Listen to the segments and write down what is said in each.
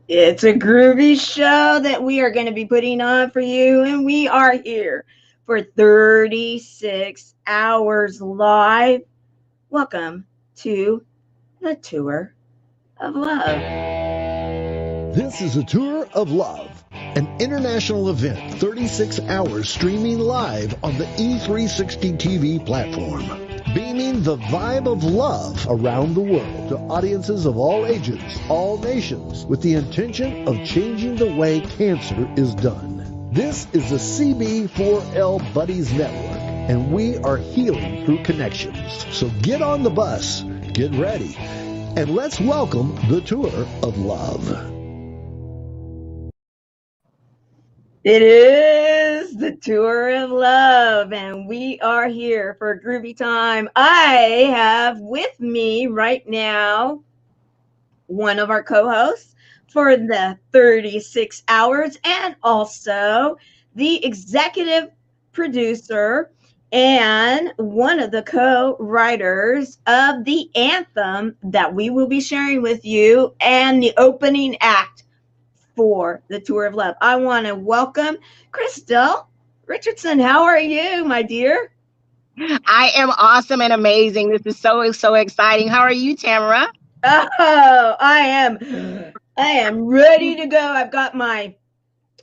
It's a groovy show that we are going to be putting on for you, and we are here for 36 hours live. Welcome to the Tour of Love. This is a Tour of Love, an international event, 36 hours streaming live on the E360 TV platform, beaming the vibe of love around the world to audiences of all ages, all nations, with the intention of changing the way cancer is done. This is the CB4L Buddies Network, and we are healing through connections. So get on the bus, get ready, and let's welcome the Tour of Love. It is the Tour of Love, and we are here for a groovy time. I have with me right now one of our co-hosts for the 36 hours and also the executive producer and one of the co-writers of the anthem that we will be sharing with you and the opening act for the Tour of Love. I want to welcome Crystal Richardson. How are you, my dear? I am awesome and amazing. This is so exciting. How are you, Tamara? Oh, I am ready to go. I've got my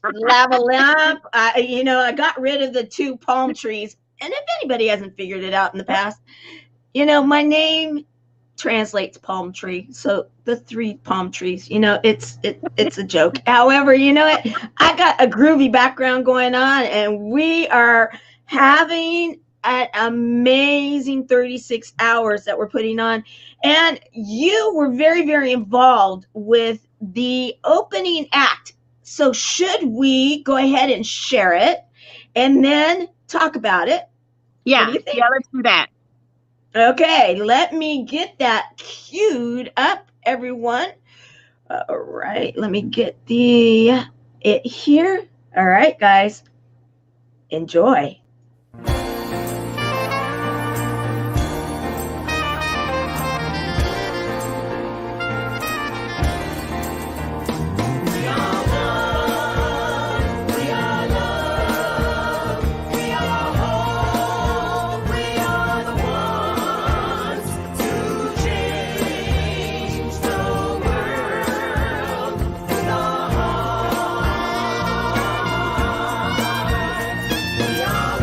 lava lamp. I got rid of the 2 palm trees. And if anybody hasn't figured it out in the past, my name translates palm tree, so the 3 palm trees, it's a joke. However, I got a groovy background going on, and we are having an amazing 36 hours that we're putting on, and you were very, very involved with the opening act. So should we go ahead and share it and then talk about it? Yeah, let's do that. Okay, let me get that queued up, everyone. All right, let me get it here. All right, guys, enjoy. We are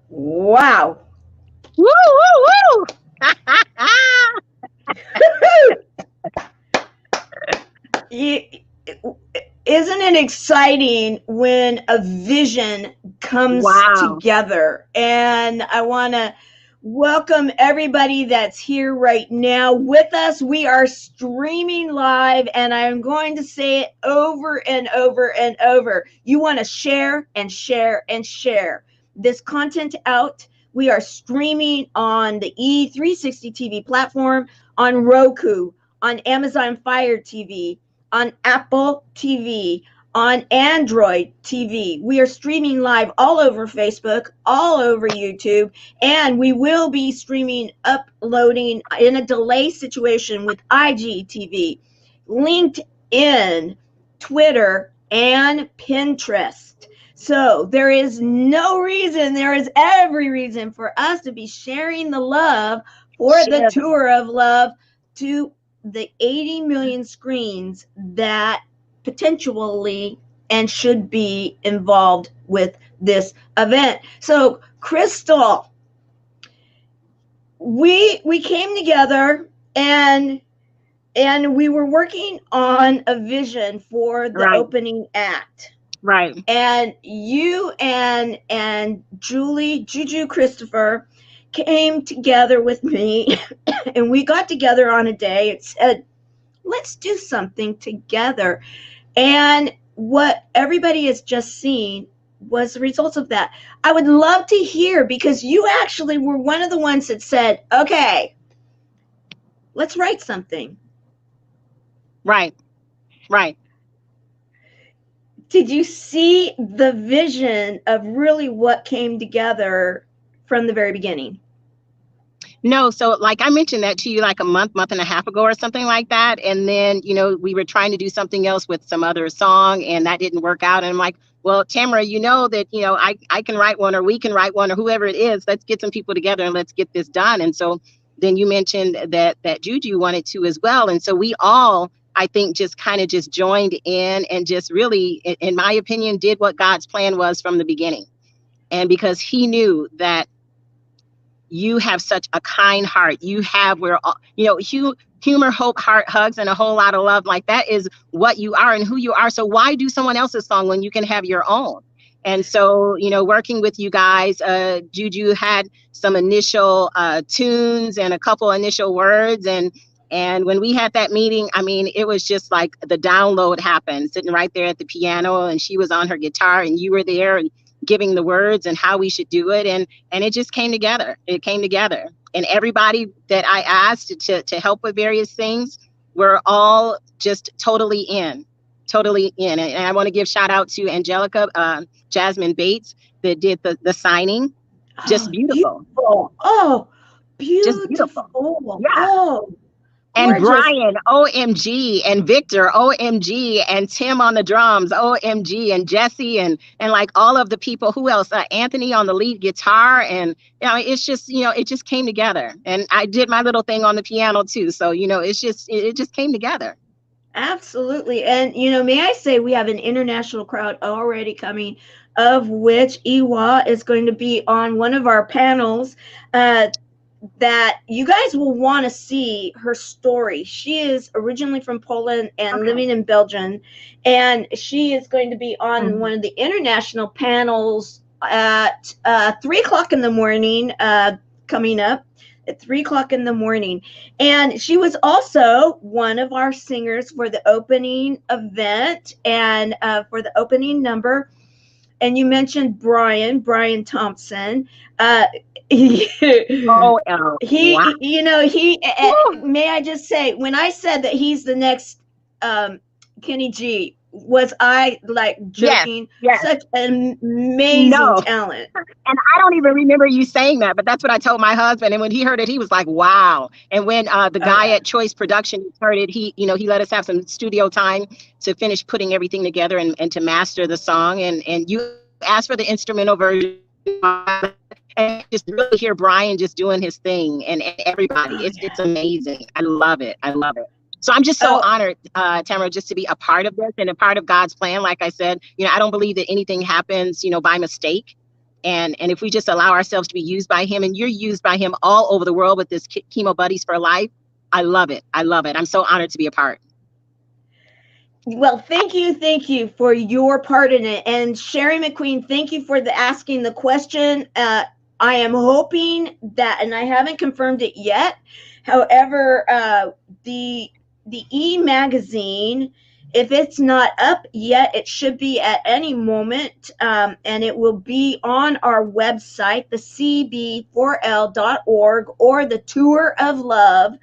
Wow. Woo, woo, woo. Isn't it exciting when a vision comes Wow. together? And I want to welcome everybody that's here right now with us. We are streaming live, and I'm going to say it over and over and over. You want to share and share and share this content out. We are streaming on the E360 TV platform, on Roku, on Amazon Fire TV, on Apple TV, on Android TV. We are streaming live all over Facebook, all over YouTube, and we will be streaming, uploading in a delay situation with IGTV, LinkedIn, Twitter, and Pinterest. So there is no reason, there is every reason for us to be sharing the love for the tour of love to the 80 million screens that potentially and should be involved with this event. So, Crystal, we came together and we were working on a vision for the opening act. Right. And you and Juju Christopher came together with me and we got together on a day and said, let's do something together. And what everybody has just seen was the results of that. I would love to hear, because you actually were one of the ones that said, okay, let's write something. Right. Right. Did you see the vision of really what came together from the very beginning? No, so like I mentioned that to you like a month and a half ago or something like that. And then, you know, we were trying to do something else with some other song and that didn't work out. And I'm like, well, Tamara, you know that, you know, I can write one, or we can write one, or whoever it is, let's get some people together and let's get this done. And so then you mentioned that Juju wanted to as well. And so we all, I think, just kind of just joined in and just really, in my opinion, did what God's plan was from the beginning. And because he knew that you have such a kind heart, you have, you know, humor, hope, heart, hugs, and a whole lot of love. Like, that is what you are and who you are. So why do someone else's song when you can have your own? And so, you know, working with you guys, Juju had some initial tunes and a couple initial words. And when we had that meeting, I mean, it was just like the download happened, sitting right there at the piano, and she was on her guitar and you were there and giving the words and how we should do it. And it just came together. It came together. And everybody that I asked to help with various things were all just totally in. And I want to give shout out to Angelica, Jasmine Bates, that did the signing. Just beautiful. Oh, beautiful. Just beautiful. Yeah. Oh, and Brian, OMG, and Victor, OMG, and Tim on the drums, OMG, and Jesse, and like all of the people. Who else? Anthony on the lead guitar, and you know, it's just, you know, it just came together. And I did my little thing on the piano too, so you know, it just came together. Absolutely. And you know, may I say, we have an international crowd already coming, of which Iwa is going to be on one of our panels. That you guys will want to see her story. She is originally from Poland and living in Belgium, and she is going to be on one of the international panels at 3 o'clock in the morning, coming up at 3 o'clock in the morning. And she was also one of our singers for the opening event and for the opening number. And you mentioned Brian Thompson. You know, may I just say, when I said that he's the next Kenny G, was I like joking? Yes. Such an amazing talent. And I don't even remember you saying that, but that's what I told my husband. And when he heard it, he was like, wow. And when the guy at Choice Production heard it, he let us have some studio time to finish putting everything together and to master the song. And you asked for the instrumental version. And just really hear Brian just doing his thing, and everybody. It's amazing. I love it. So I'm just so honored, Tamara, just to be a part of this and a part of God's plan. Like I said, you know, I don't believe that anything happens, you know, by mistake. And if we just allow ourselves to be used by him, and you're used by him all over the world with this Chemo Buddies for Life, I love it. I love it. I'm so honored to be a part. Well, thank you for your part in it. And Sherry McQueen, thank you for asking the question. I am hoping that, and I haven't confirmed it yet, however, the e-magazine, if it's not up yet, it should be at any moment, and it will be on our website, the cb4l.org or the touroflove.org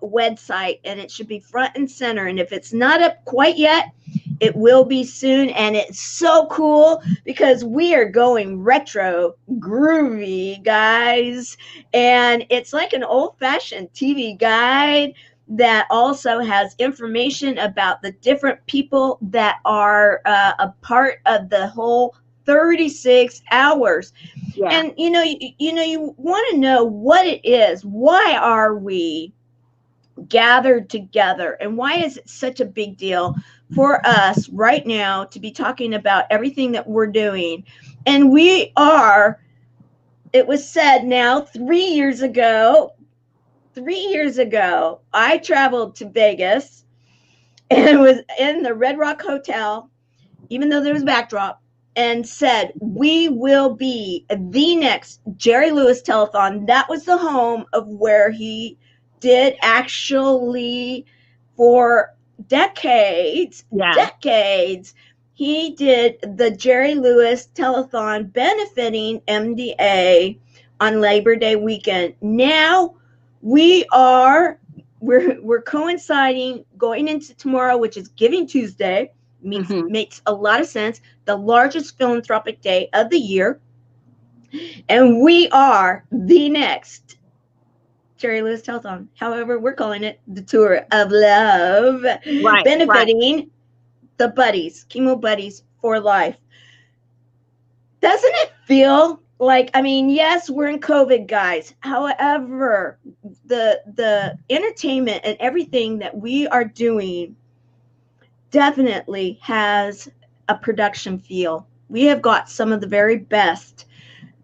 website, and it should be front and center. And if it's not up quite yet, it will be soon. And it's so cool because we are going retro groovy, guys, and it's like an old-fashioned TV guide that also has information about the different people that are a part of the whole 36 hours. Yeah. And you want to know what it is. Why are we gathered together, and why is it such a big deal for us right now to be talking about everything that we're doing? And we are, it was said now 3 years ago, I traveled to Vegas and was in the Red Rock Hotel, even though there was a backdrop, and said, we will be the next Jerry Lewis Telethon. That was the home of where he did actually for decades, he did the Jerry Lewis Telethon benefiting MDA on Labor Day weekend. Now we're coinciding going into tomorrow, which is Giving Tuesday. Makes a lot of sense. The largest philanthropic day of the year. And we are the next Jerry Lewis Telethon. However, we're calling it the Tour of Love, benefiting the Buddies, Chemo Buddies for Life. Doesn't it feel like, I mean, yes, we're in COVID, guys. However, the entertainment and everything that we are doing definitely has a production feel. We have got some of the very best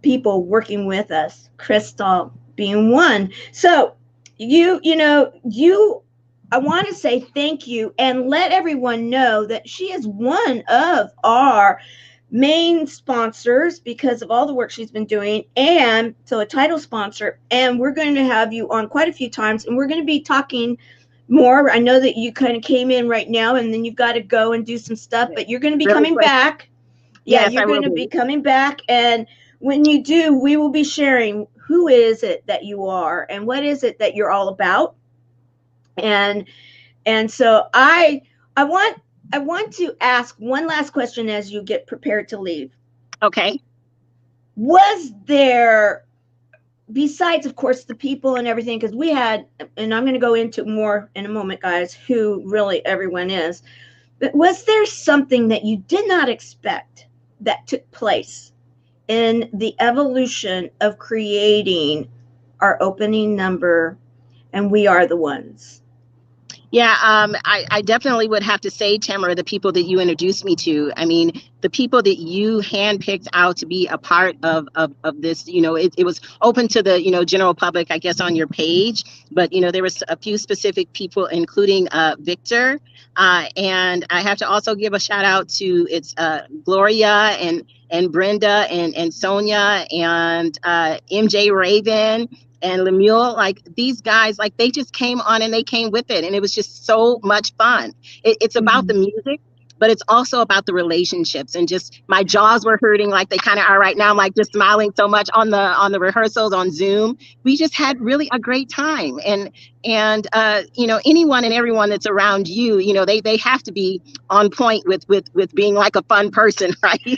people working with us, Crystal being one. So I want to say thank you and let everyone know that she is one of our main sponsors because of all the work she's been doing, and so a title sponsor. And we're going to have you on quite a few times, and we're going to be talking more. I know that you kind of came in right now and then you've got to go and do some stuff, but you're going to be coming back. Yes, you're going to be coming back. And when you do, we will be sharing who is it that you are and what is it that you're all about. And so I want to ask one last question as you get prepared to leave. Okay. Was there, besides, of course, the people and everything, because we had, and I'm going to go into more in a moment, guys, who really everyone is, but was there something that you did not expect that took place in the evolution of creating our opening number, and We Are the Ones? Yeah, I definitely would have to say, Tamara, the people that you introduced me to, I mean, the people that you handpicked out to be a part of this, it was open to the, general public, I guess, on your page. But, there was a few specific people, including Victor. And I have to also give a shout out to Gloria and Brenda and Sonia and MJ Raven and Lemuel. Like, these guys, like, they just came on and they came with it. And it was just so much fun. It's about the music, but it's also about the relationships. And just my jaws were hurting like they kind of are right now. I'm like just smiling so much on the rehearsals on Zoom. We just had really a great time. And anyone and everyone that's around you, they have to be on point with being like a fun person, right? You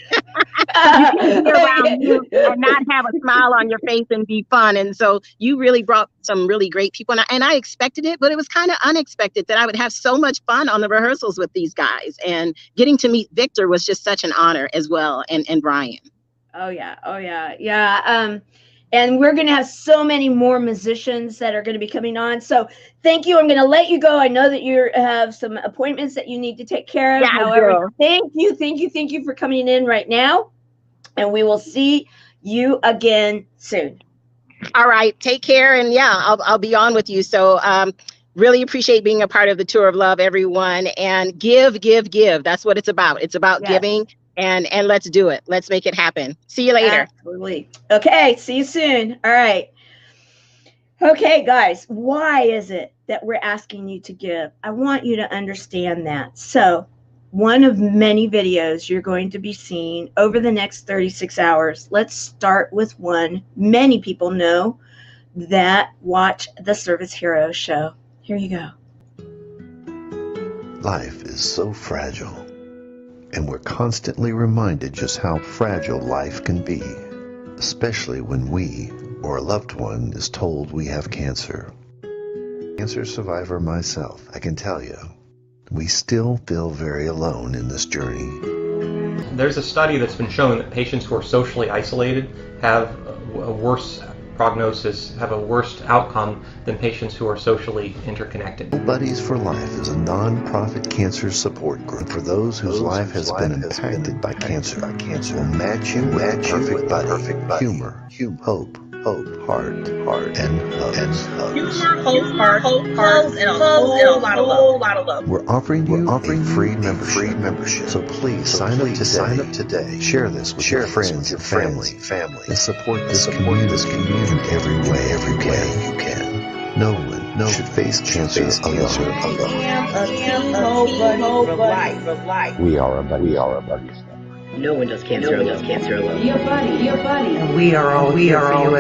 can be around you and not have a smile on your face and be fun. And so you really brought some really great people. And I expected it, but it was kind of unexpected that I would have so much fun on the rehearsals with these guys. And getting to meet Victor was just such an honor as well. And Brian. Oh yeah. And we're going to have so many more musicians that are going to be coming on. So thank you. I'm going to let you go. I know that you have some appointments that you need to take care of. Yeah, however, thank you for coming in right now. And we will see you again soon. All right. Take care. And yeah, I'll be on with you. So really appreciate being a part of the Tour of Love, everyone. And give. That's what it's about. It's about giving. And let's do it. Let's make it happen. See you later. Absolutely. Okay. See you soon. All right. Okay, guys, why is it that we're asking you to give? I want you to understand that. So, one of many videos you're going to be seeing over the next 36 hours. Let's start with one many people know that watch the Service Heroes show. Here you go. Life is so fragile, and we're constantly reminded just how fragile life can be, especially when we or a loved one is told we have cancer. Cancer survivor myself, I can tell you, we still feel very alone in this journey. There's a study that's been showing that patients who are socially isolated have a worse prognosis, have a worse outcome than patients who are socially interconnected. Chemo Buddies for Life is a non-profit cancer support group for those whose life has been impacted by cancer. We'll match you with a perfect buddy. Humor, hope, heart, and hugs. Humor, hope, hugs, and a whole lot of love. We're offering you a free membership. So please sign up today. Share this with your friends and family. And support this community in every way you can. No one should face cancer alone. We are a buddy. No one does cancer alone. Be a buddy. And we are all here for you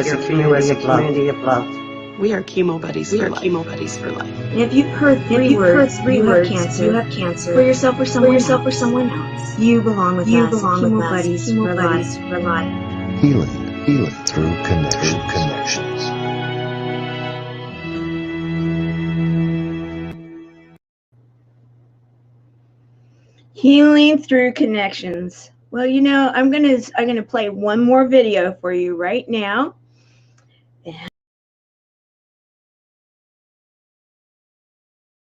as a community of love. We are Chemo Buddies for life. Chemo Buddies for life. And if you've heard three words, you have cancer, for yourself or someone else, you belong with us. Chemo Buddies for life. Healing through connections. Healing through connections. Well, you know, I'm gonna play one more video for you right now.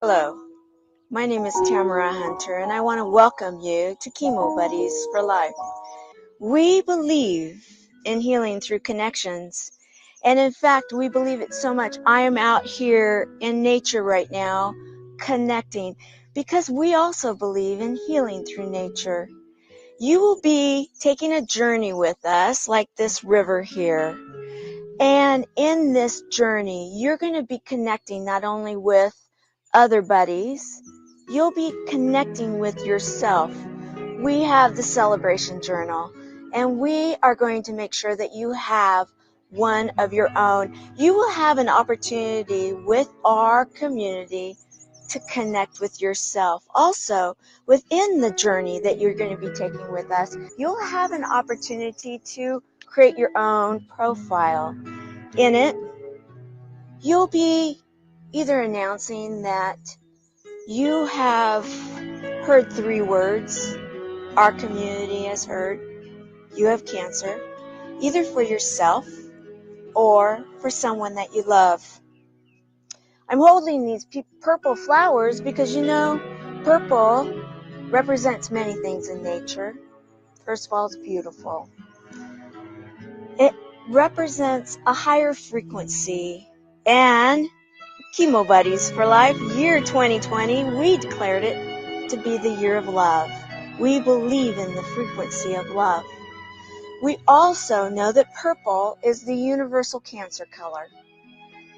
Hello, my name is Tamara Hunter, and I want to welcome you to Chemo Buddies for Life. We believe in healing through connections, and in fact, we believe it so much. I am out here in nature right now, connecting, because we also believe in healing through nature. You will be taking a journey with us, like this river here. And in this journey, you're going to be connecting not only with other buddies, you'll be connecting with yourself. We have the celebration journal, and we are going to make sure that you have one of your own. You will have an opportunity with our community to connect with yourself. Also, within the journey that you're going to be taking with us, you'll have an opportunity to create your own profile. In it, you'll be either announcing that you have heard three words our community has heard. You have cancer, either for yourself or for someone that you love. I'm holding these purple flowers because, you know, purple represents many things in nature. First of all, it's beautiful. It represents a higher frequency. And Chemo Buddies for Life, year 2020, we declared it to be the year of love. We believe in the frequency of love. We also know that purple is the universal cancer color.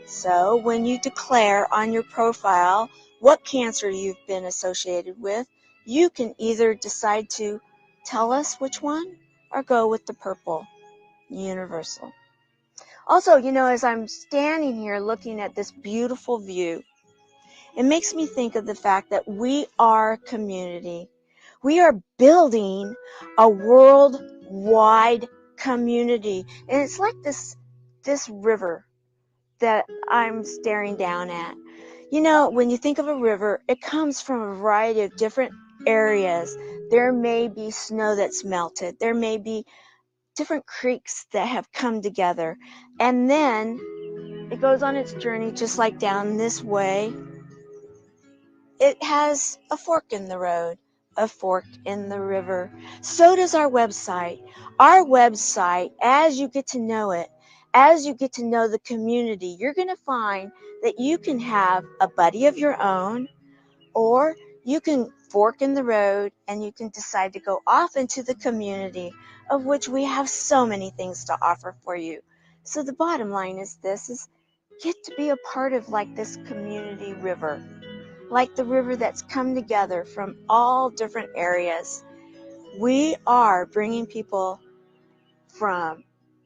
So when you declare on your profile what cancer you've been associated with, you can either decide to tell us which one or go with the purple, universal. Also, you know, as I'm standing here looking at this beautiful view, it makes me think of the fact that we are a community. We are building a worldwide community. And it's like this river that I'm staring down at. You know, when you think of a river, it comes from a variety of different areas. There may be snow that's melted. There may be different creeks that have come together. And then it goes on its journey just like down this way. It has a fork in the road, a fork in the river. So does our website. Our website, as you get to know it, as you get to know the community, you're going to find that you can have a buddy of your own, or you can fork in the road and you can decide to go off into the community, of which we have so many things to offer for you. So the bottom line is this, is get to be a part of like this community river, like the river that's come together from all different areas. We are bringing people from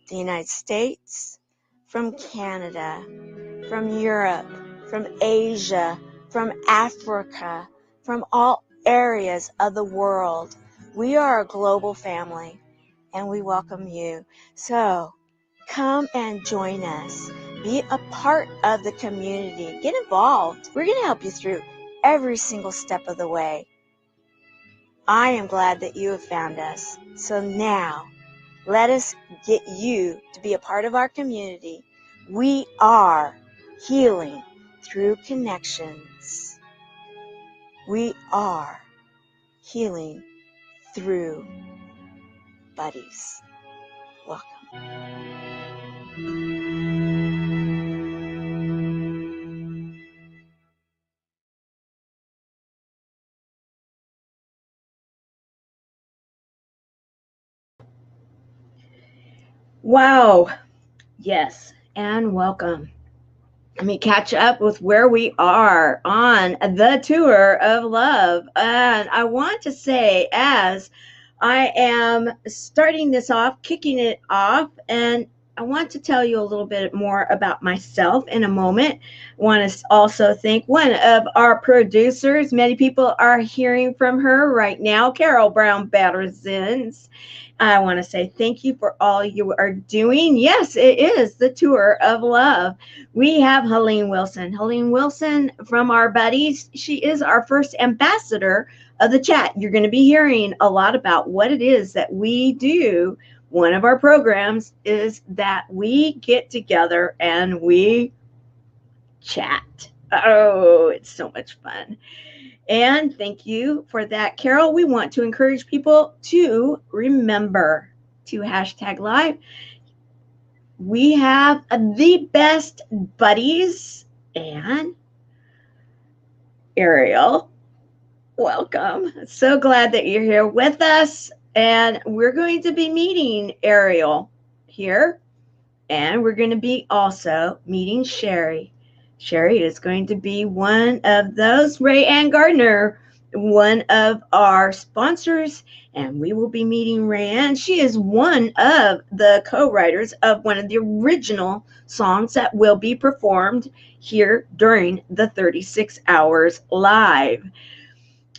the United States, from Canada, from Europe, from Asia, from Africa, from all areas of the world. We are a global family, and we welcome you. So come and join us. Be a part of the community. Get involved. We're going to help you through every single step of the way. I am glad that you have found us. So now, let us get you to be a part of our community. We are healing through connections. We are healing through buddies. Welcome. Wow. Yes, and welcome. Let me catch up with where we are on the tour of love. And I want to say, as I am starting this off, kicking it off, and I want to tell you a little bit more about myself in a moment. I want to also thank one of our producers. Many people are hearing from her right now, Carol Brown Battersons. I want to say thank you for all you are doing. Yes, it is the tour of love. We have Helene Wilson. Helene Wilson from our buddies. She is our first ambassador of the chat. You're going to be hearing a lot about what it is that we do. One of our programs is that we get together and we chat. Oh, it's so much fun. And thank you for that, Carol. We want to encourage people to remember to hashtag live. We have the best buddies, and Ariel, welcome. So glad that you're here with us. And we're going to be meeting Ariel here, and we're going to be also meeting Sherry. Sherry is going to be one of those. Ray Ann Gardner, one of our sponsors, and we will be meeting Ray Ann. She is one of the co-writers of one of the original songs that will be performed here during the 36 Hours Live.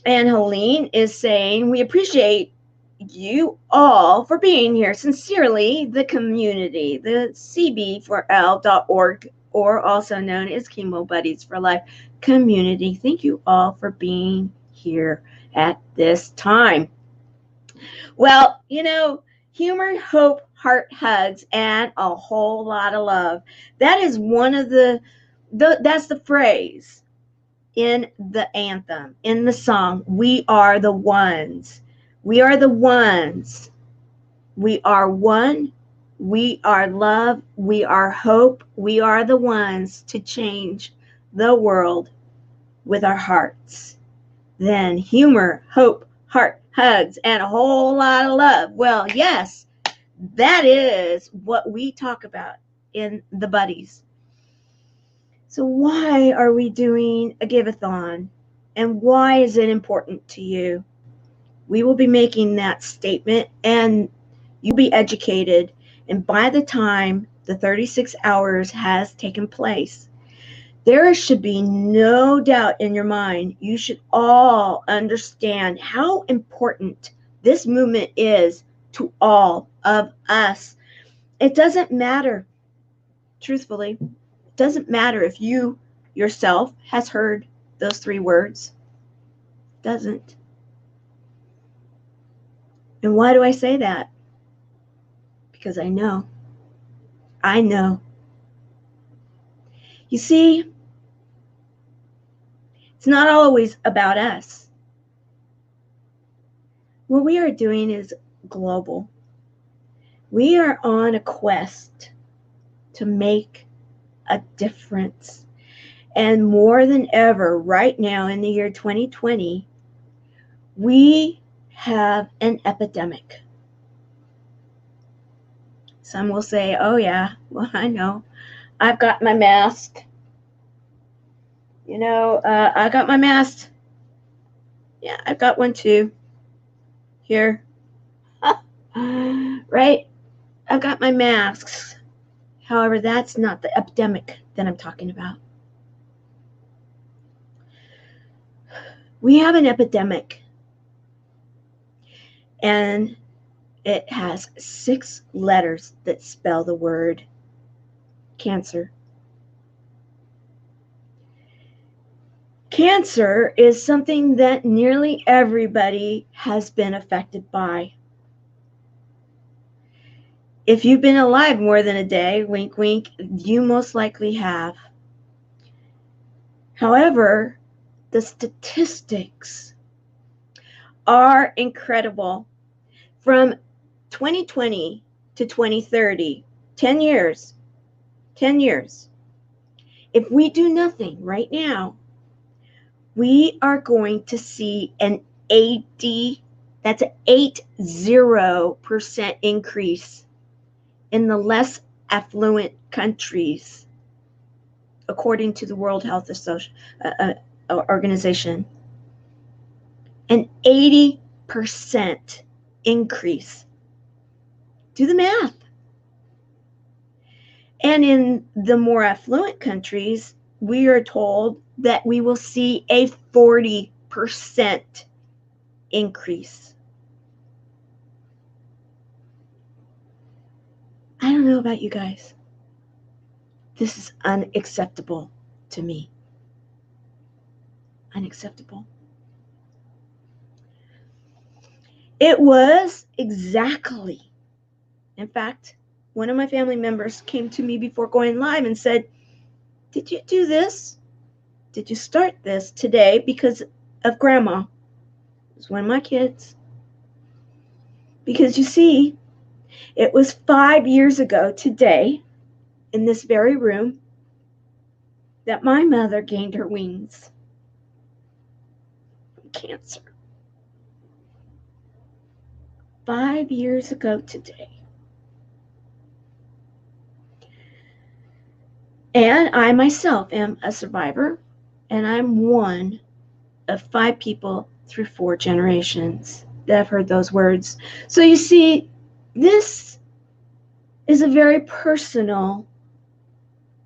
And Helene is saying, we appreciate you all for being here. Sincerely, the community, the cb4l.org, or also known as Chemo Buddies for Life community. Thank you all for being here at this time. Well, you know, humor, hope, heart hugs, and a whole lot of love. That is one of that's the phrase in the anthem, in the song, We Are the Ones. We are the ones. We are one. We are love. We are hope. We are the ones to change the world with our hearts. Then humor, hope, heart, hugs, and a whole lot of love. Well, yes, that is what we talk about in the Buddies. So why are we doing a give-a-thon? And why is it important to you? We will be making that statement, and you'll be educated. And by the time the 36 hours has taken place, there should be no doubt in your mind. You should all understand how important this movement is to all of us. It doesn't matter, truthfully, it doesn't matter if you yourself has heard those 3 words. It doesn't. And why do I say that? Because I know. I know. You see, it's not always about us. what we are doing is global. We are on a quest to make a difference. And more than ever, right now in the year 2020, we have an epidemic. Some will say, oh yeah, well, I know. I've got my mask. I got my mask. Yeah, I've got one too. Here. Right? I've got my masks. However, that's not the epidemic that I'm talking about. We have an epidemic, and it has 6 letters that spell the word cancer. Cancer is something that nearly everybody has been affected by. If you've been alive more than a day, wink, wink, you most likely have. However, the statistics are incredible. From 2020 to 2030, 10 years, if we do nothing right now, we are going to see an 80% increase in the less affluent countries, according to the World Health Organization. An 80% increase. Do the math. And in the more affluent countries, we are told that we will see a 40% increase. I don't know about you guys. This is unacceptable to me. Unacceptable. It was exactly, in fact, one of my family members came to me before going live and said, did you do this? Did you start this today because of Grandma? It was one of my kids. Because you see, it was 5 years ago today, in this very room, that my mother gained her wings from cancer. 5 years ago today. And I myself am a survivor, and I'm one of 5 people through 4 generations that have heard those words. So you see, this is a very personal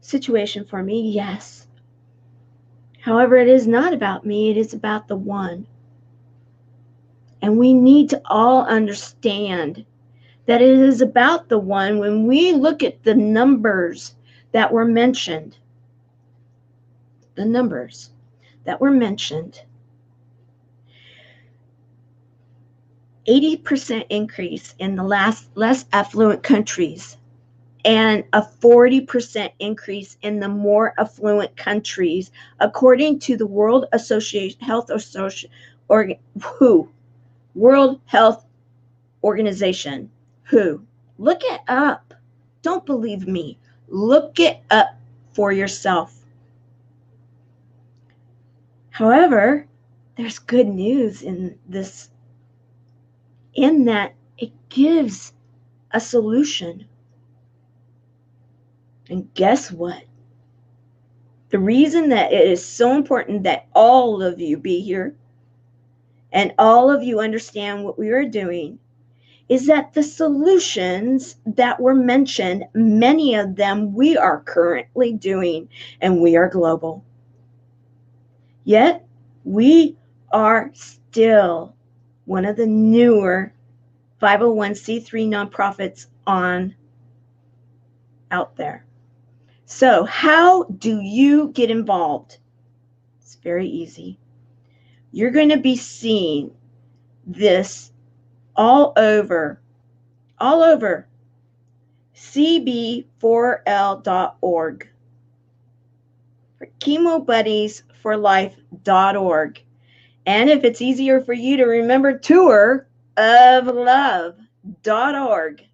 situation for me, yes. However, it is not about me, it is about the one. And we need to all understand that it is about the one. When we look at the numbers that were mentioned, 80% increase in the less affluent countries, and a 40% increase in the more affluent countries, according to the World Health Organization, WHO. Look it up. Don't believe me. Look it up for yourself. However, there's good news in this, in that it gives a solution. And guess what? The reason that it is so important that all of you be here and all of you understand what we are doing is that the solutions that were mentioned, many of them we are currently doing, and we are global. Yet, we are still one of the newer 501c3 nonprofits out there. So how do you get involved? It's very easy. You're going to be seeing this all over cb4l.org, chemobuddiesforlife.org. And if it's easier for you to remember, tour touroflove.org.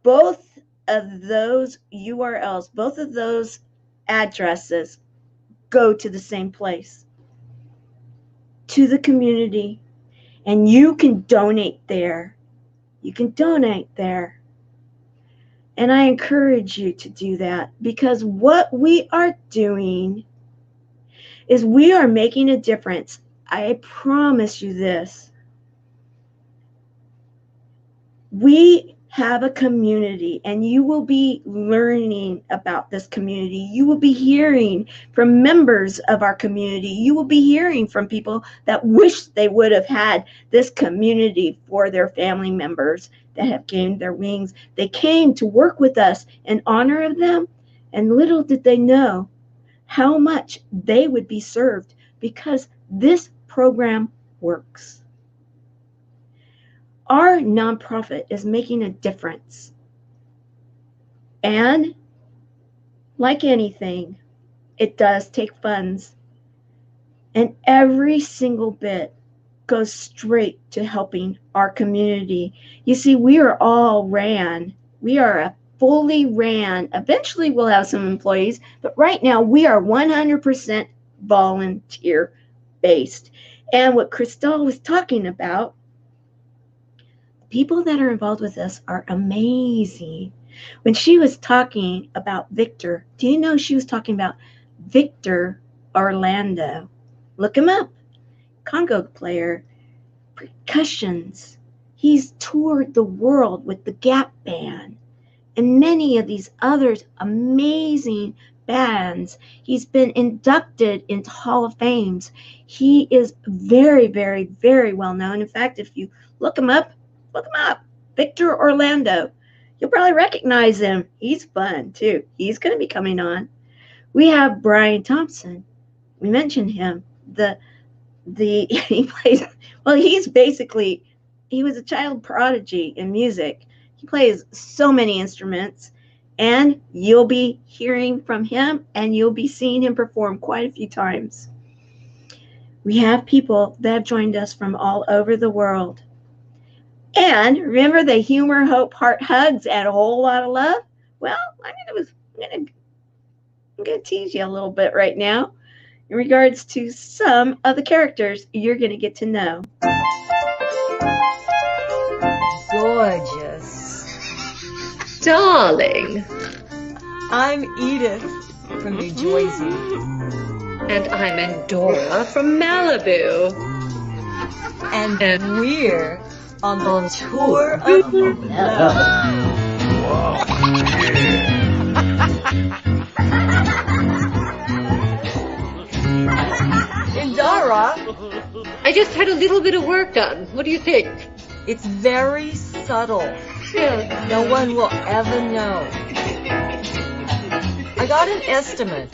Both of those URLs, both of those addresses go to the same place, to the community, and you can donate there. You can donate there. And I encourage you to do that, because what we are doing is we are making a difference. I promise you this. We have a community, and you will be learning about this community. You will be hearing from members of our community. You will be hearing from people that wish they would have had this community for their family members that have gained their wings. They came to work with us in honor of them, and little did they know how much they would be served because this program works. Our nonprofit is making a difference. And like anything, it does take funds. And every single bit goes straight to helping our community. You see, we are all ran. We are a fully ran. Eventually we'll have some employees, but right now we are 100% volunteer based. And what Christelle was talking about, people that are involved with us are amazing. When she was talking about Victor, do you know she was talking about Victor Orlando? Look him up. Congo player, percussions. He's toured the world with the Gap Band and many of these others amazing bands. He's been inducted into Hall of Fames. He is very, very, very well known. In fact, if you look him up, Victor Orlando. You'll probably recognize him. He's fun too. He's going to be coming on. We have Brian Thompson. We mentioned him. He plays, well, he was a child prodigy in music. He plays so many instruments, and you'll be hearing from him, and you'll be seeing him perform quite a few times. We have people that have joined us from all over the world. And remember the humor, hope, heart, hugs, and a whole lot of love? Well, I'm gonna tease you a little bit right now in regards to some of the characters you're gonna get to know. Gorgeous. Darling. I'm Edith from New Jersey. And I'm Endora from Malibu. And we're on the tour of love. Endora, I just had a little bit of work done. What do you think? It's very subtle. Yeah. No one will ever know. I got an estimate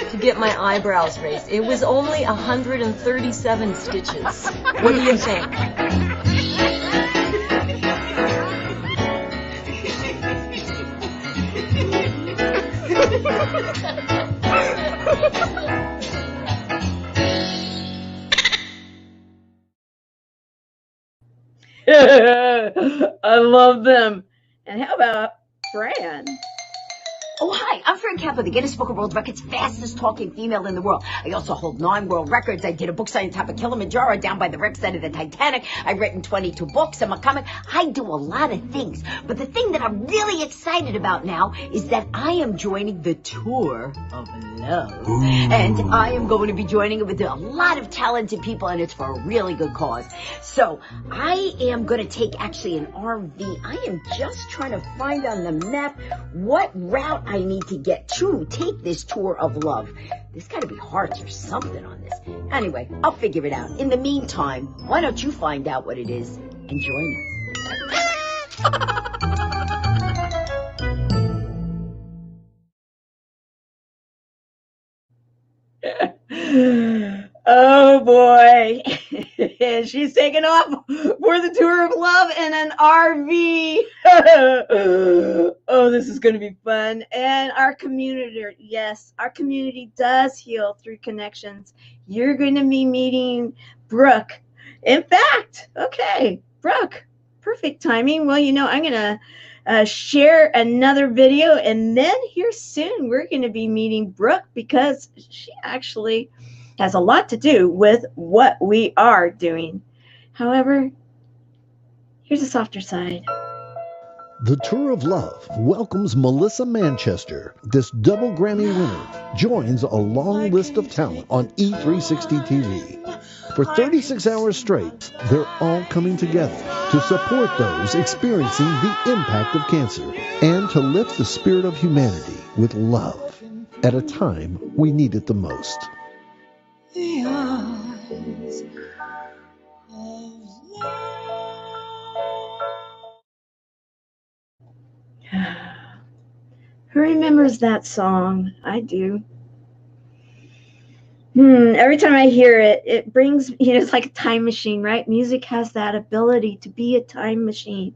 to get my eyebrows raised. It was only 137 stitches. What do you think? I love them. And how about Fran? Oh, hi, I'm Fran Kepler, the Guinness Book of World Records fastest talking female in the world. I also hold 9 world records. I did a book signing on top of Kilimanjaro, down by the wreck site of the Titanic. I've written 22 books. I'm a comic. I do a lot of things. But the thing that I'm really excited about now is that I am joining the Tour of Love. And I am going to be joining it with a lot of talented people, and it's for a really good cause. So I am going to take actually an RV. I am just trying to find on the map what route I need to get to take this tour of love. There's got to be hearts or something on this. Anyway, I'll figure it out. In the meantime, why don't you find out what it is and join us. Oh boy, she's taking off for the tour of love in an RV. Oh, this is going to be fun. And our community, yes, our community does heal through connections. You're going to be meeting Brooke In fact, okay, Brooke, perfect timing. Well, I'm going to share another video, and then here soon we're going to be meeting Brooke because she actually has a lot to do with what we are doing. However, here's a softer side. The Tour of Love welcomes Melissa Manchester. This double Grammy winner joins a long list of talent on E360 TV. For 36 hours straight, they're all coming together to support those experiencing the impact of cancer and to lift the spirit of humanity with love at a time we need it the most. The eyes of love. Who remembers that song? I do. Every time I hear it, it brings, it's like a time machine, right? Music has that ability to be a time machine.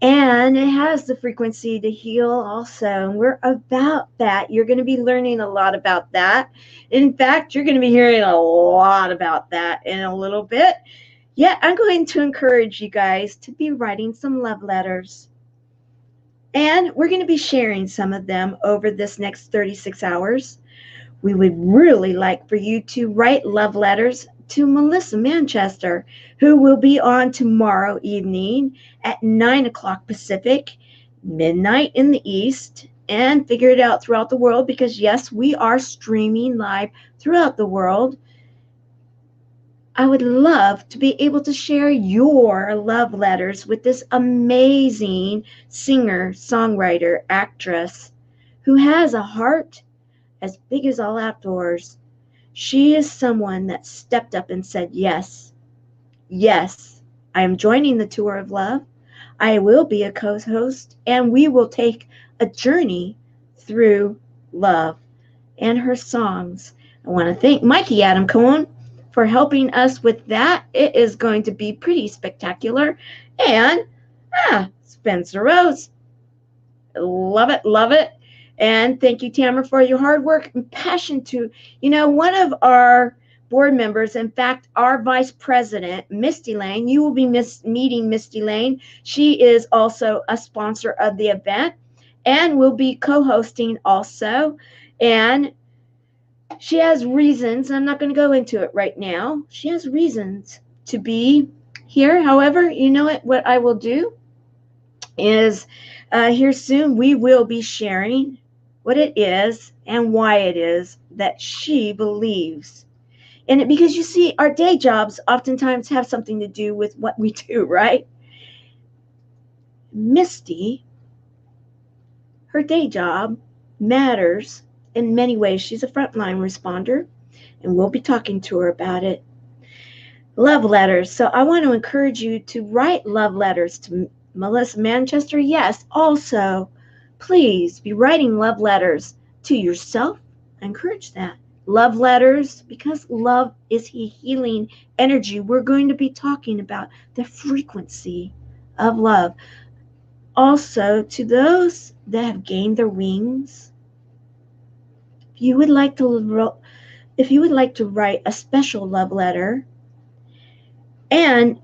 And it has the frequency to heal also. And we're about that. You're going to be learning a lot about that. In fact, you're going to be hearing a lot about that in a little bit. Yet, I'm going to encourage you guys to be writing some love letters. And we're going to be sharing some of them over this next 36 hours. We would really like for you to write love letters to Melissa Manchester, who will be on tomorrow evening at 9 o'clock Pacific, midnight in the East, and figure it out throughout the world because, yes, we are streaming live throughout the world. I would love to be able to share your love letters with this amazing singer, songwriter, actress who has a heart as big as all outdoors. She is someone that stepped up and said, yes, I am joining the Tour of Love. I will be a co-host, and we will take a journey through love and her songs. I want to thank Mikey Adam Cohen for helping us with that. It is going to be pretty spectacular. And Spencer Rose. Love it. And thank you, Tamara, for your hard work and passion to, one of our board members, in fact, our vice president, Misty Lane. You will be meeting Misty Lane. She is also a sponsor of the event and will be co-hosting also. And she has reasons. I'm not going to go into it right now. She has reasons to be here. However, what I will do is here soon we will be sharing what it is and why it is that she believes in it. Because you see, our day jobs oftentimes have something to do with what we do, right? Misty, her day job matters in many ways. She's a frontline responder, and we'll be talking to her about it. Love letters. So I want to encourage you to write love letters to Melissa Manchester. Yes, also, please be writing love letters to yourself. I encourage that. Love letters, because love is healing energy. We're going to be talking about the frequency of love. Also, to those that have gained their wings, if you would like to write a special love letter, and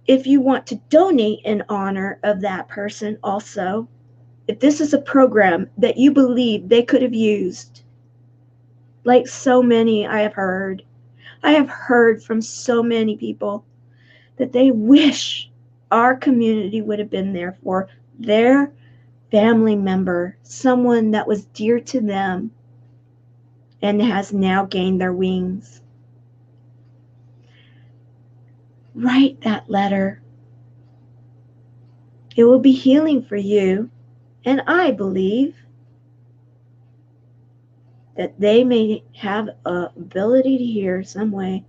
if you want to donate in honor of that person also, if this is a program that you believe they could have used, like so many I have heard from so many people that they wish our community would have been there for their family member, someone that was dear to them and has now gained their wings. Write that letter. It will be healing for you. And I believe that they may have an ability to hear some way.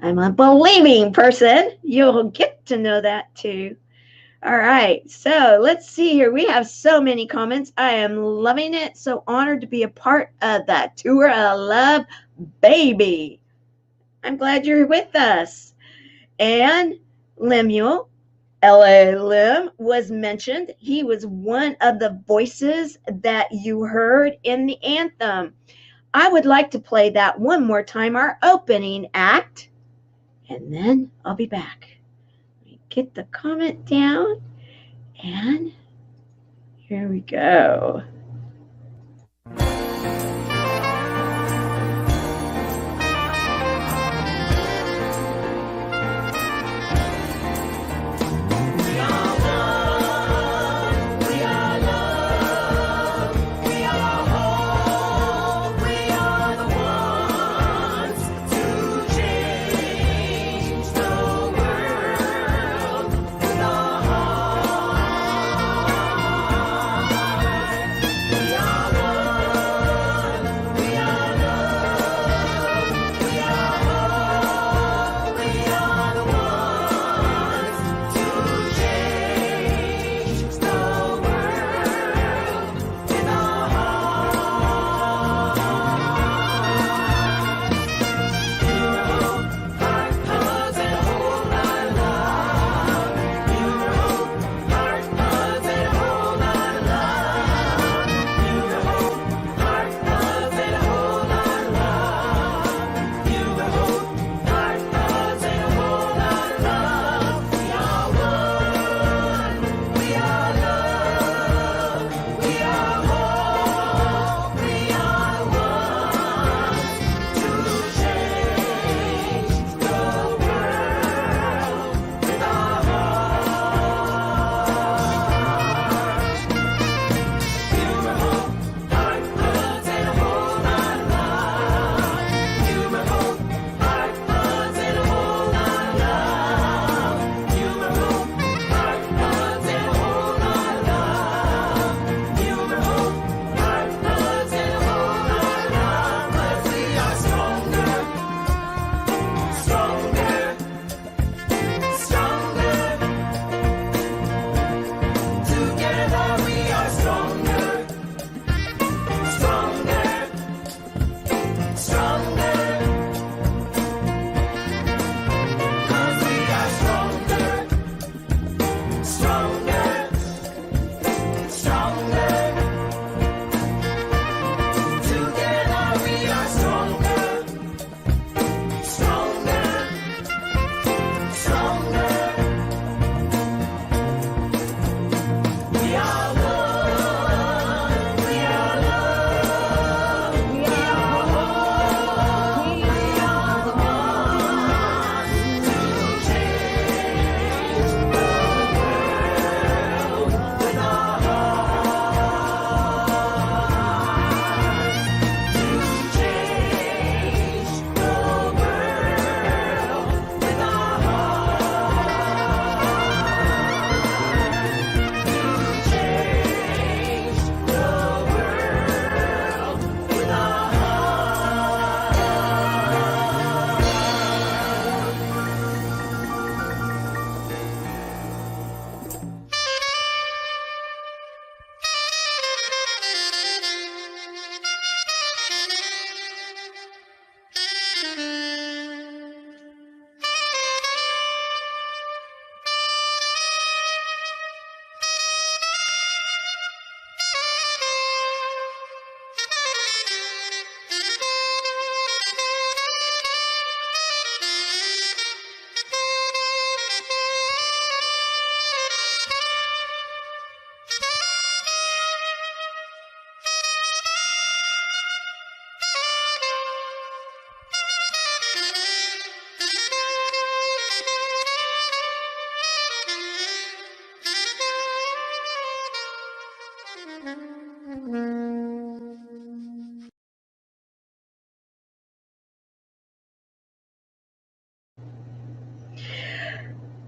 I'm a believing person. You'll get to know that too. All right, so let's see here. We have so many comments. I am loving it. So honored to be a part of that Tour of Love, baby. I'm glad you're with us. And Lemuel, L.A. Lim, was mentioned. He was one of the voices that you heard in the anthem. I would like to play that one more time, our opening act. and then I'll be back. Let me get the comment down, and here we go.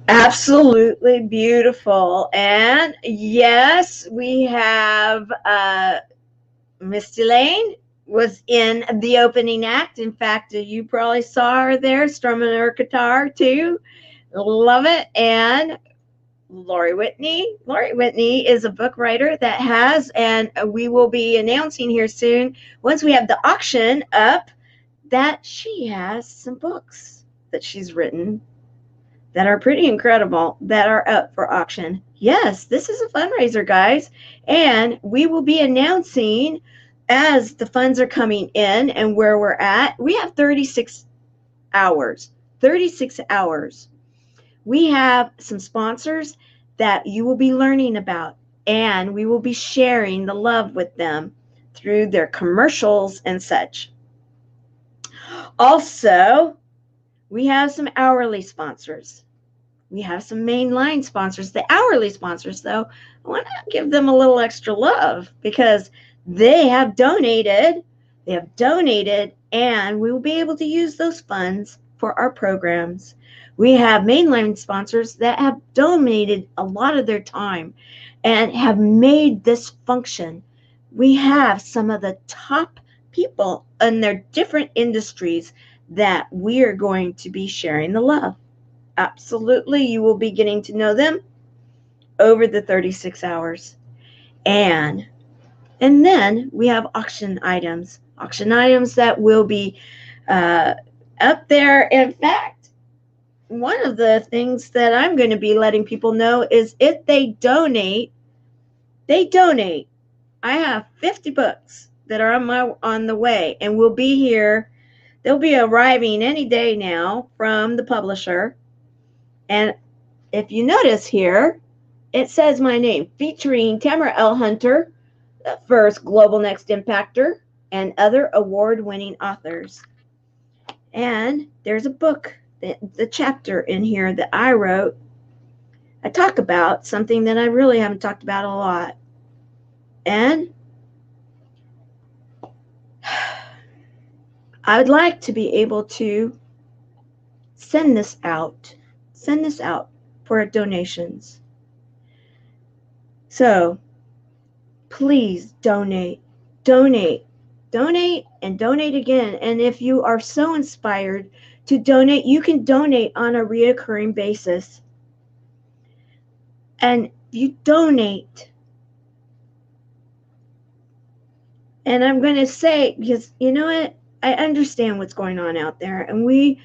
Absolutely beautiful. And yes, we have Miss Elaine was in the opening act. In fact, you probably saw her there strumming her guitar too. Love it. And Lori Whitney. Lori Whitney is a book writer that has, and we will be announcing here soon, once we have the auction up, that she has some books that she's written that are pretty incredible that are up for auction. Yes, this is a fundraiser, guys, and we will be announcing as the funds are coming in and where we're at. We have 36 hours 36 hours. We have some sponsors that you will be learning about, and we will be sharing the love with them through their commercials and such. Also, we have some hourly sponsors. We have some mainline sponsors. The hourly sponsors, though, I want to give them a little extra love because they have donated. And we will be able to use those funds for our programs. We have mainline sponsors that have donated a lot of their time and have made this function. We have some of the top people in their different industries that we are going to be sharing the love. Absolutely, you will be getting to know them over the 36 hours. And then we have auction items that will be up there. In fact, one of the things that I'm going to be letting people know is if they donate. I have 50 books that are on the way and will be here. They'll be arriving any day now from the publisher. And if you notice here, it says my name, featuring Tamara L. Hunter, the first Global Next Impactor, and other award-winning authors. And there's a book, the chapter in here that I wrote. I talk about something that I really haven't talked about a lot. And I would like to be able to send this out for donations. So please donate and donate again. And if you are so inspired to donate, you can donate on a reoccurring basis. And you donate. And I'm going to say, because you know what? I understand what's going on out there, and we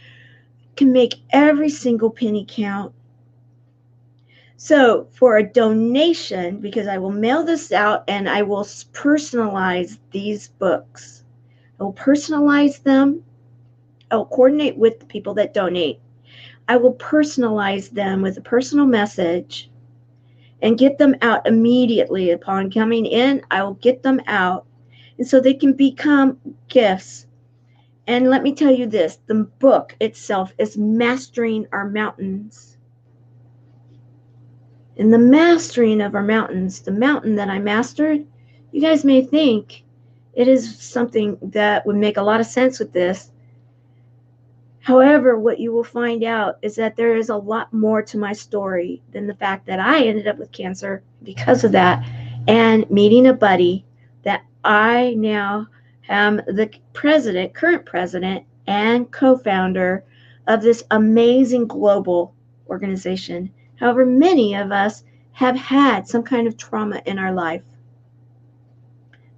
can make every single penny count. So for a donation, because I will mail this out and I will personalize these books. I will personalize them. I will coordinate with the people that donate. I will personalize them with a personal message and get them out immediately upon coming in. I will get them out, and so they can become gifts. And let me tell you this, the book itself is Mastering Our Mountains. And the mastering of our mountains, the mountain that I mastered, you guys may think it is something that would make a lot of sense with this. However, what you will find out is that there is a lot more to my story than the fact that I ended up with cancer because of that and meeting a buddy that I now am the current president and co-founder of this amazing global organization. However, many of us have had some kind of trauma in our life,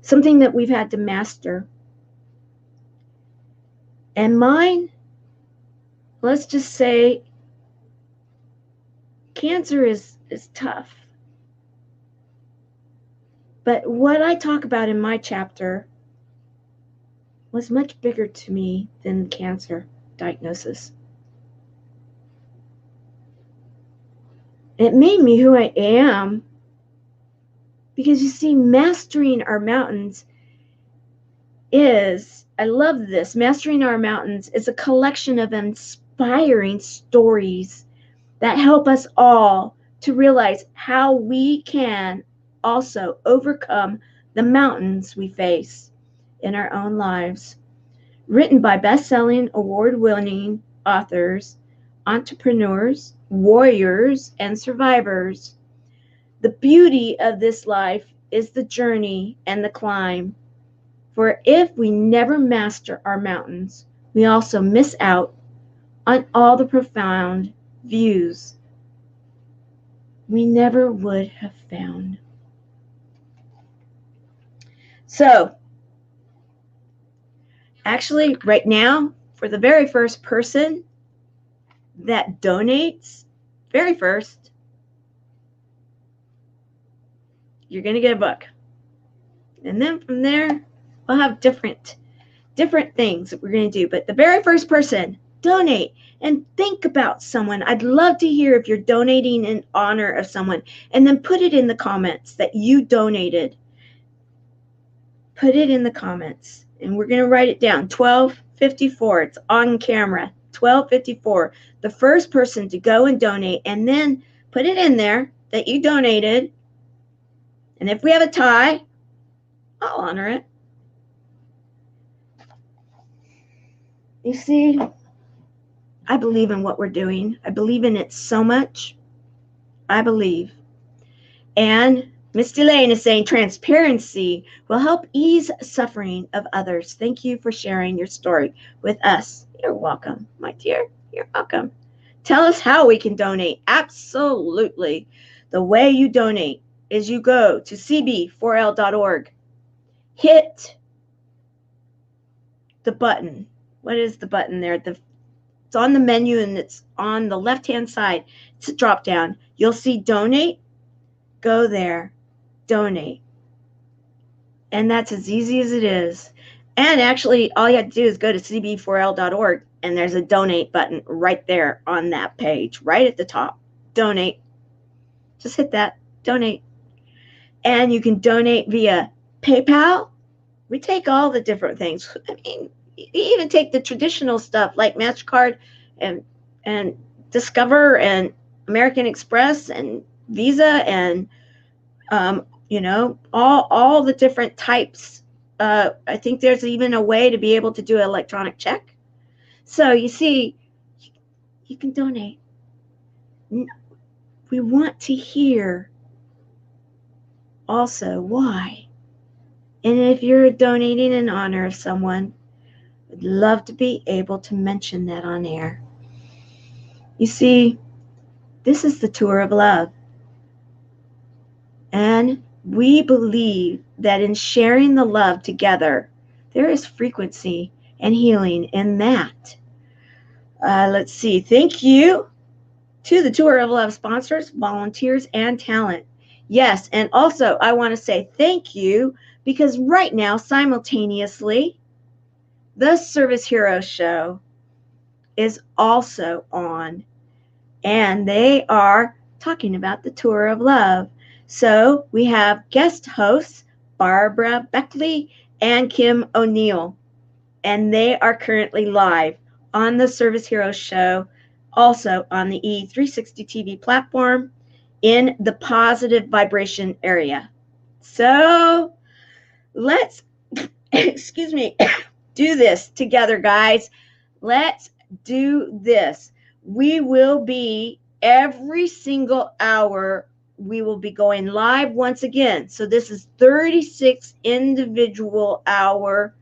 something that we've had to master. And mine, let's just say, cancer is tough. But what I talk about in my chapter was much bigger to me than cancer diagnosis. It made me who I am because, you see, mastering our mountains is, I love this, Mastering Our Mountains is a collection of inspiring stories that help us all to realize how we can also overcome the mountains we face in our own lives. Written by best-selling, award-winning authors, entrepreneurs, warriors, and survivors. The beauty of this life is the journey and the climb. For if we never master our mountains, we also miss out on all the profound views we never would have found. So, actually, right now, for the very first person that donates, very first, you're going to get a book. And then from there, we'll have different things that we're going to do. But the very first person donate and think about someone. I'd love to hear if you're donating in honor of someone, and then put it in the comments that you donated. Put it in the comments, and we're going to write it down. 12:54. It's on camera. 12:54. The first person to go and donate, and then put it in there that you donated. And if we have a tie, I'll honor it. You see, I believe in what we're doing. I believe in it so much. I believe. And Miss Delane is saying transparency will help ease suffering of others. Thank you for sharing your story with us. You're welcome, my dear. You're welcome. Tell us how we can donate. Absolutely. The way you donate is you go to cb4l.org. Hit the button. What is the button there? It's on the menu, and it's on the left-hand side. It's a drop-down. You'll see donate. Go there. Donate. And that's as easy as it is. And actually, all you have to do is go to cb4l.org, and there's a donate button right there on that page, right at the top. Donate. Just hit that. Donate. And you can donate via PayPal. We take all the different things. I mean, you even take the traditional stuff like MasterCard and Discover and American Express and Visa and all the different types. I think there's even a way to be able to do an electronic check. So you see, you can donate. We want to hear also why. And if you're donating in honor of someone, I'd love to be able to mention that on air. You see, this is the tour of love. And we believe that in sharing the love together, there is frequency and healing in that. Let's see. Thank you to the Tour of Love sponsors, volunteers, and talent. Yes, and also I want to say thank you because right now, simultaneously, the Service Hero Show is also on, and they are talking about the Tour of Love. So we have guest hosts Barbara Beckley and Kim O'Neill, and they are currently live on the Service Hero Show, also on the E360 TV platform in the positive vibration area. So let's, excuse me, do this together, guys. Let's do this. We will be every single hour. We will be going live once again. So this is 36 individual hour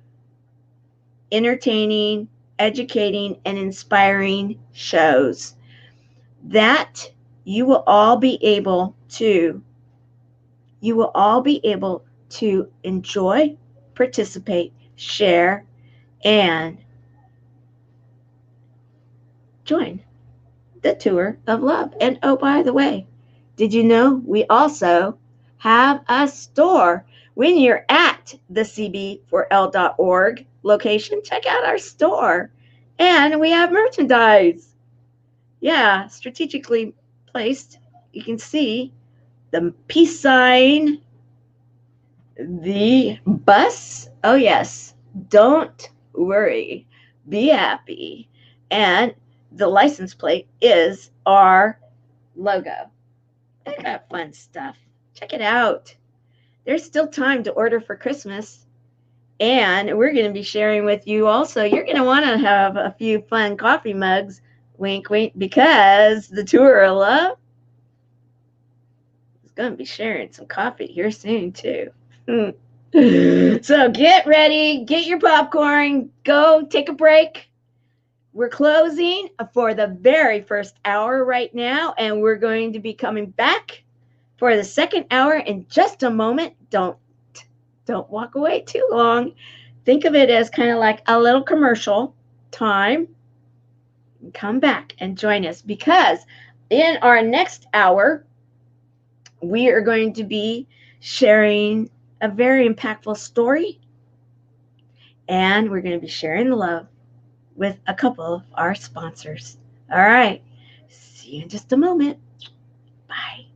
entertaining, educating, and inspiring shows that you will all be able to enjoy, participate, share, and join the Tour of Love. And oh, by the way, did you know we also have a store? When you're at the cb4l.org location, check out our store. And we have merchandise. Yeah, strategically placed. You can see the peace sign, the bus. Oh, yes. Don't worry. Be happy. And the license plate is our logo. I got fun stuff. Check it out. There's still time to order for Christmas. And we're going to be sharing with you also. You're going to want to have a few fun coffee mugs. Wink, wink. Because the Tour of Love is going to be sharing some coffee here soon, too. So get ready. Get your popcorn. Go take a break. We're closing for the very first hour right now, and we're going to be coming back for the second hour in just a moment. Don't walk away too long. Think of it as kind of like a little commercial time. Come back and join us, because in our next hour, we are going to be sharing a very impactful story, and we're going to be sharing the love. with a couple of our sponsors. All right. See you in just a moment. Bye.